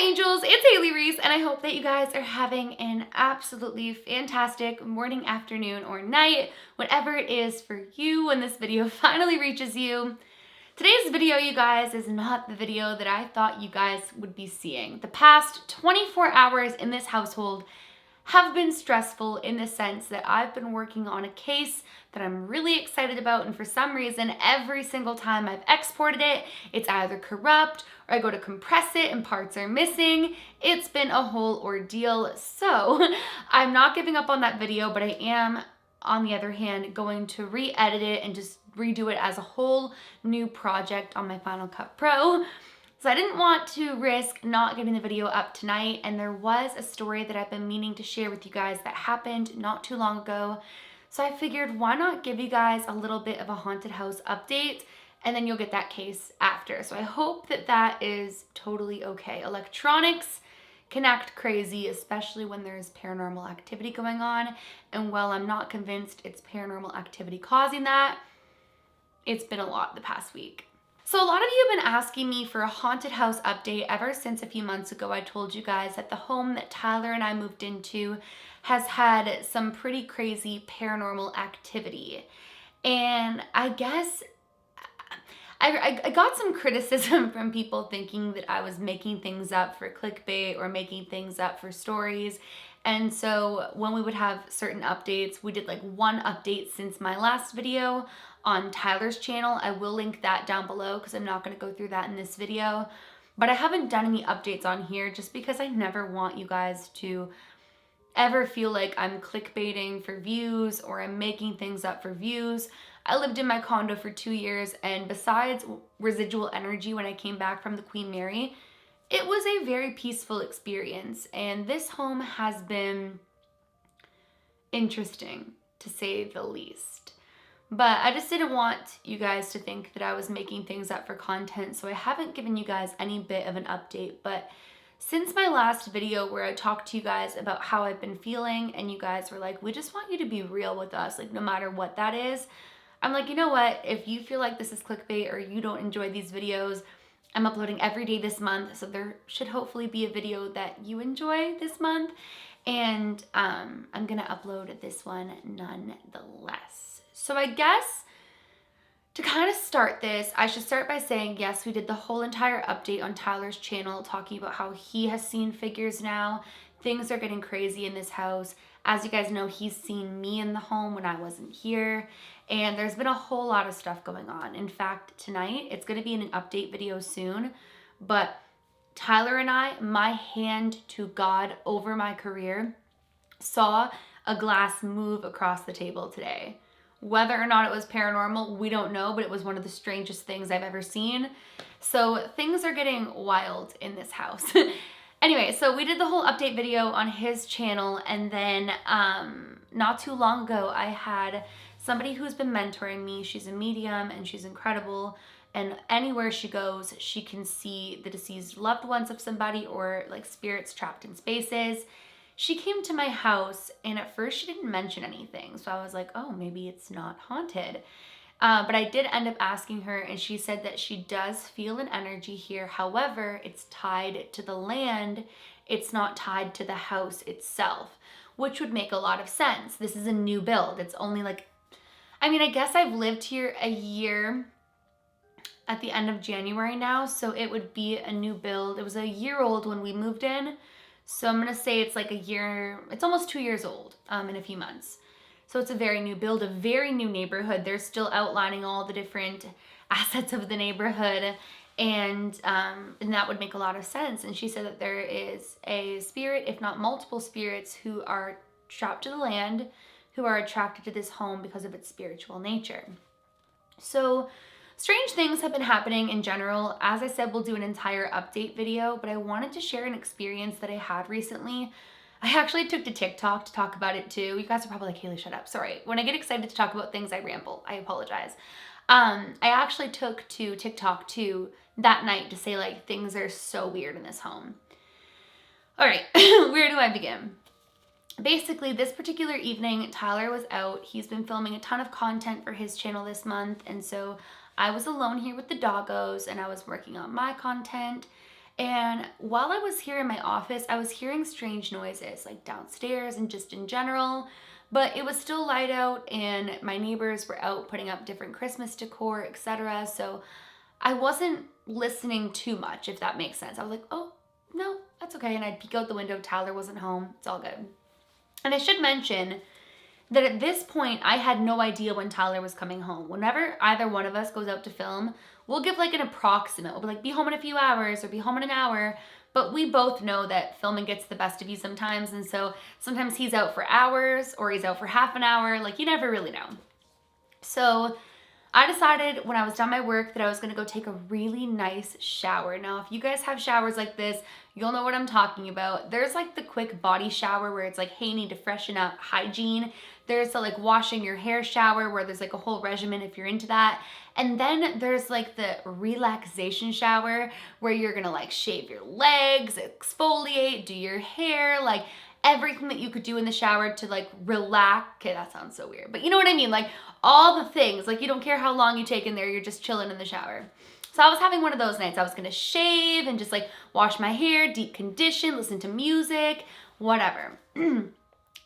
angels, it's Hailey Reese, and I hope that you guys are having an absolutely fantastic morning, afternoon, or night, whatever it is for you when this video finally reaches you. Today's video, you guys, is not the video that I thought you guys would be seeing. The past 24 hours in this household have been stressful in the sense that I've been working on a case that I'm really excited about, and for some reason, every single time I've exported it, it's either corrupt or I go to compress it and parts are missing. It's been a whole ordeal. So I'm not giving up on that video, but I am, on the other hand, going to re-edit it and just redo it as a whole new project on my Final Cut Pro. So I didn't want to risk not getting the video up tonight, and there was a story that I've been meaning to share with you guys that happened not too long ago. So I figured, why not give you guys a little bit of a haunted house update, and then you'll get that case after. So I hope that that is totally okay. Electronics can act crazy, especially when there's paranormal activity going on. And while I'm not convinced it's paranormal activity causing that, it's been a lot the past week. So a lot of you have been asking me for a haunted house update ever since a few months ago I told you guys that the home that Tyler and I moved into has had some pretty crazy paranormal activity. And I guess I got some criticism from people thinking that I was making things up for clickbait or making things up for stories. And so when we would have certain updates, we did like one update since my last video on Tyler's channel. I will link that down below because I'm not going to go through that in this video. But I haven't done any updates on here just because I never want you guys to ever feel like I'm clickbaiting for views or I'm making things up for views. I lived in my condo for 2 years, and besides residual energy when I came back from the Queen Mary, it was a very peaceful experience. And this home has been interesting, to say the least. But I just didn't want you guys to think that I was making things up for content, so I haven't given you guys any bit of an update. But since my last video where I talked to you guys about how I've been feeling, and you guys were like, we just want you to be real with us, like no matter what that is, I'm like, you know what? If you feel like this is clickbait or you don't enjoy these videos, I'm uploading every day this month, so there should hopefully be a video that you enjoy this month. And I'm gonna upload this one nonetheless. So I guess to kind of start this, I should start by saying, yes, we did the whole entire update on Tyler's channel talking about how he has seen figures now. Things are getting crazy in this house. As you guys know, he's seen me in the home when I wasn't here. And there's been a whole lot of stuff going on. In fact, tonight, it's going to be in an update video soon. But Tyler and I, my hand to God over my career, saw a glass move across the table today. Whether or not it was paranormal, we don't know, but it was one of the strangest things I've ever seen. So things are getting wild in this house. Anyway, so we did the whole update video on his channel, and then not too long ago, I had somebody who's been mentoring me. She's a medium and she's incredible, and anywhere she goes, she can see the deceased loved ones of somebody or like spirits trapped in spaces. She came to my house, and at first she didn't mention anything. So I was like, oh, maybe it's not haunted. But I did end up asking her, and she said that she does feel an energy here. However, it's tied to the land. It's not tied to the house itself, which would make a lot of sense. This is a new build. It's only like, I mean, I guess I've lived here a year at the end of January now. So it would be a new build. It was a year old when we moved in. So I'm going to say it's like a year, it's almost 2 years old in a few months. So it's a very new build, a very new neighborhood. They're still outlining all the different assets of the neighborhood, and that would make a lot of sense. And she said that there is a spirit, if not multiple spirits, who are trapped to the land, who are attracted to this home because of its spiritual nature. So strange things have been happening in general. As I said, we'll do an entire update video, but I wanted to share an experience that I had recently. I actually took to TikTok to talk about it too. You guys are probably like, Hailey, shut up. Sorry. When I get excited to talk about things, I ramble. I apologize. I actually took to TikTok too that night to say like, things are so weird in this home. All right, where do I begin? Basically, this particular evening, Tyler was out. He's been filming a ton of content for his channel this month. And so I was alone here with the doggos, and I was working on my content. And while I was here in my office, I was hearing strange noises, like downstairs and just in general. But it was still light out, and my neighbors were out putting up different Christmas decor, etc. So I wasn't listening too much, if that makes sense. I was like, oh, no, that's okay. And I'd peek out the window. Tyler wasn't home. It's all good. And I should mention that at this point, I had no idea when Tyler was coming home. Whenever either one of us goes out to film, we'll give like an approximate. We'll be like, be home in a few hours or be home in an hour. But we both know that filming gets the best of you sometimes. And so sometimes he's out for hours or he's out for half an hour. Like, you never really know. So I decided when I was done my work that I was going to go take a really nice shower. Now, if you guys have showers like this, you'll know what I'm talking about. There's like the quick body shower where it's like, hey, need to freshen up, hygiene. There's the like washing your hair shower where there's like a whole regimen if you're into that. And then there's like the relaxation shower where you're going to like shave your legs, exfoliate, do your hair, like everything that you could do in the shower to like relax. Okay, that sounds so weird, but you know what I mean? Like all the things, like you don't care how long you take in there, you're just chilling in the shower. So I was having one of those nights. I was gonna shave and just like wash my hair, deep condition, listen to music, whatever.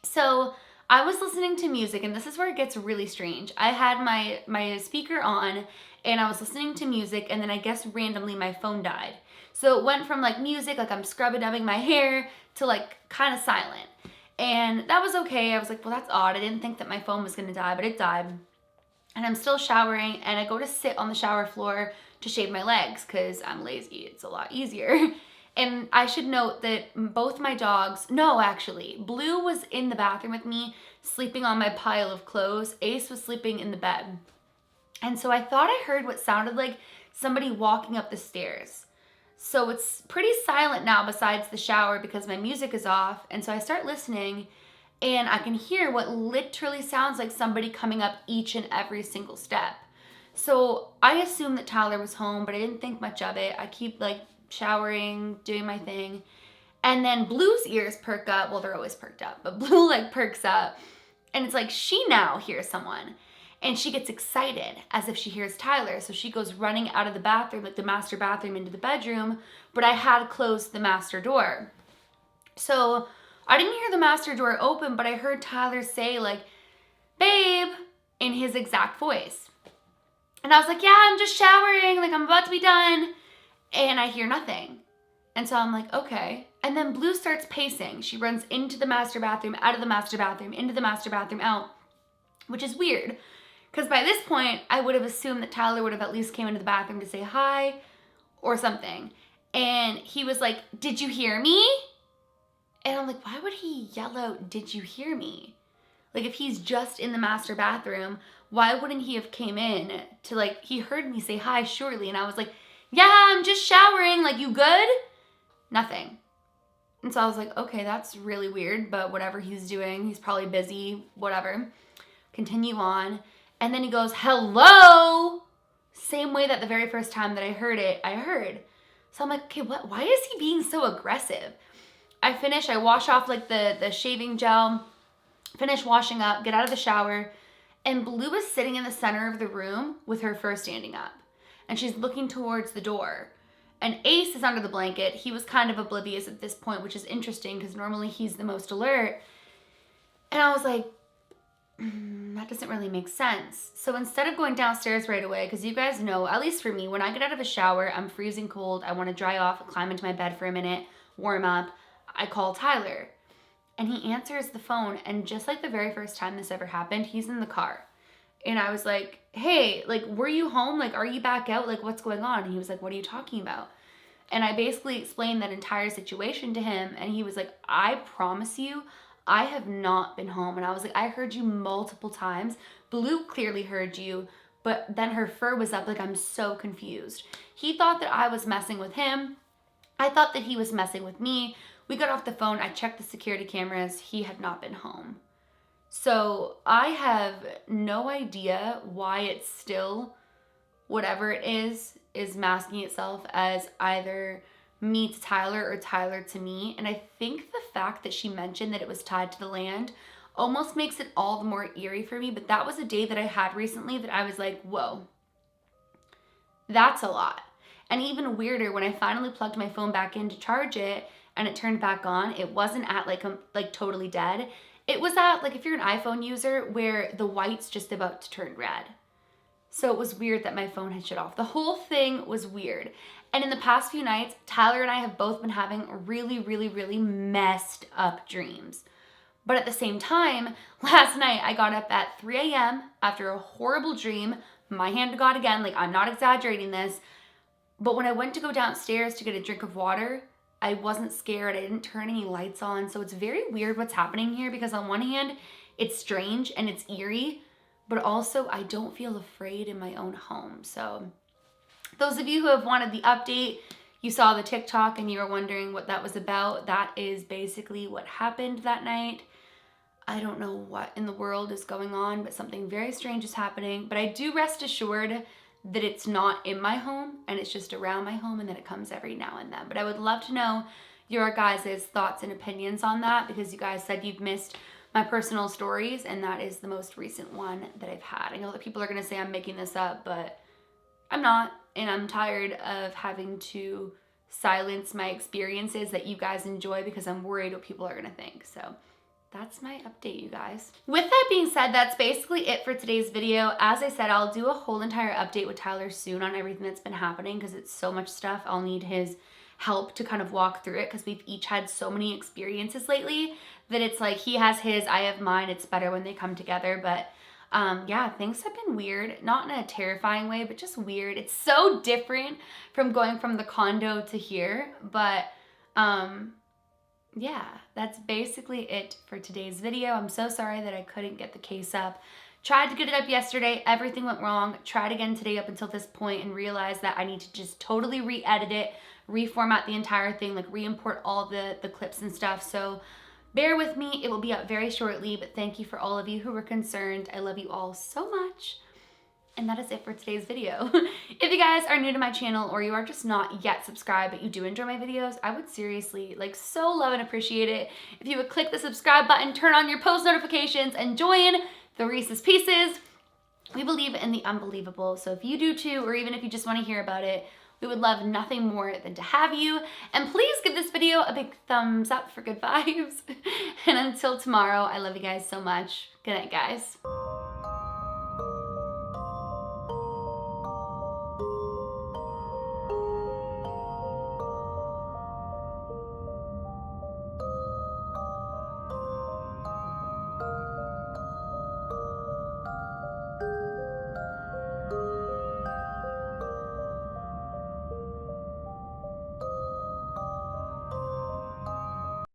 So I was listening to music, and this is where it gets really strange. I had my speaker on and I was listening to music, and then I guess randomly my phone died. So it went from like music, like I'm scrub-a-dubbing my hair, to like kind of silent. And that was okay. I was like, well, that's odd. I didn't think that my phone was gonna die, but it died. And I'm still showering, and I go to sit on the shower floor to shave my legs because I'm lazy. It's a lot easier. And I should note that both my dogs, no, actually, Blue was in the bathroom with me, sleeping on my pile of clothes. Ace was sleeping in the bed. And so I thought I heard what sounded like somebody walking up the stairs. So it's pretty silent now besides the shower because my music is off. And so I start listening, and I can hear what literally sounds like somebody coming up each and every single step. So I assumed that Tyler was home, but I didn't think much of it. I keep like showering, doing my thing. And then Blue's ears perk up. Well, they're always perked up, but Blue like perks up. And it's like she now hears someone. And she gets excited as if she hears Tyler. So she goes running out of the bathroom, like the master bathroom, into the bedroom. But I had closed the master door. So I didn't hear the master door open, but I heard Tyler say like, babe, in his exact voice. And I was like, yeah, I'm just showering. Like I'm about to be done. And I hear nothing. And so I'm like, okay. And then Blue starts pacing. She runs into the master bathroom, out of the master bathroom, into the master bathroom, out, which is weird. Because by this point, I would have assumed that Tyler would have at least came into the bathroom to say hi or something. And he was like, did you hear me? And I'm like, why would he yell out, did you hear me? Like if he's just in the master bathroom, why wouldn't he have came in to like, he heard me say hi, surely. And I was like, yeah, I'm just showering. Like, you good? Nothing. And so I was like, okay, that's really weird, but whatever he's doing, he's probably busy, whatever. Continue on. And then he goes, hello. Same way that the very first time that I heard it, I heard. So I'm like, okay, what? Why is he being so aggressive? I finish, I wash off like the shaving gel, finish washing up, get out of the shower, and Blue is sitting in the center of the room with her fur standing up. And she's looking towards the door. And Ace is under the blanket. He was kind of oblivious at this point, which is interesting because normally he's the most alert. And I was like, that doesn't really make sense. So instead of going downstairs right away, because you guys know, at least for me, when I get out of a shower, I'm freezing cold. I want to dry off, climb into my bed for a minute, warm up. I call Tyler. And he answers the phone. And just like the very first time this ever happened, he's in the car. And I was like, hey, like, were you home? Like, are you back out? Like, what's going on? And he was like, what are you talking about? And I basically explained that entire situation to him. And he was like, I promise you, I have not been home. And I was like, I heard you multiple times. Blue clearly heard you, but then her fur was up. Like, I'm so confused. He thought that I was messing with him. I thought that he was messing with me. We got off the phone. I checked the security cameras. He had not been home. So I have no idea why it's still, whatever it is masking itself as either me to Tyler or Tyler to me. And I think the fact that she mentioned that it was tied to the land almost makes it all the more eerie for me. But that was a day that I had recently that I was like, whoa, that's a lot. And even weirder, when I finally plugged my phone back in to charge it and it turned back on, it wasn't at like totally dead. It was at, like, if you're an iPhone user, where the white's just about to turn red. So it was weird that my phone had shut off. The whole thing was weird. And in the past few nights, Tyler and I have both been having really, really, really messed up dreams. But at the same time, last night I got up at 3 a.m. after a horrible dream. My hand to God again, like, I'm not exaggerating this. But when I went to go downstairs to get a drink of water, I wasn't scared. I didn't turn any lights on. So it's very weird what's happening here, because on one hand, it's strange and it's eerie, but also I don't feel afraid in my own home. So those of you who have wanted the update, you saw the TikTok and you were wondering what that was about, that is basically what happened that night. I don't know what in the world is going on, but something very strange is happening. But I do rest assured that it's not in my home and it's just around my home, and that it comes every now and then. But I would love to know your guys' thoughts and opinions on that, because you guys said you've missed my personal stories, and that is the most recent one that I've had. I know that people are gonna say I'm making this up, but I'm not, and I'm tired of having to silence my experiences that you guys enjoy because I'm worried what people are gonna think. So that's my update, you guys. With that being said, that's basically it for today's video. As I said, I'll do a whole entire update with Tyler soon on everything that's been happening, because it's so much stuff. I'll need his help to kind of walk through it, because we've each had so many experiences lately that it's like he has his, I have mine. It's better when they come together. But yeah, things have been weird, not in a terrifying way, but just weird. It's so different from going from the condo to here. But yeah, that's basically it for today's video. I'm so sorry that I couldn't get the case up. Tried to get it up yesterday, everything went wrong. Tried again today up until this point, and realized that I need to just totally re-edit it, reformat the entire thing, like re-import all the clips and stuff. So bear with me, it will be up very shortly, but thank you for all of you who were concerned. I love you all so much. And that is it for today's video. If you guys are new to my channel, or you are just not yet subscribed but you do enjoy my videos, I would seriously, like, so love and appreciate it if you would click the subscribe button, turn on your post notifications, and join the Reese's Pieces. We believe in the unbelievable, so if you do too, or even if you just want to hear about it, we would love nothing more than to have you. And please give this video a big thumbs up for good vibes. And until tomorrow, I love you guys so much. Good night, guys.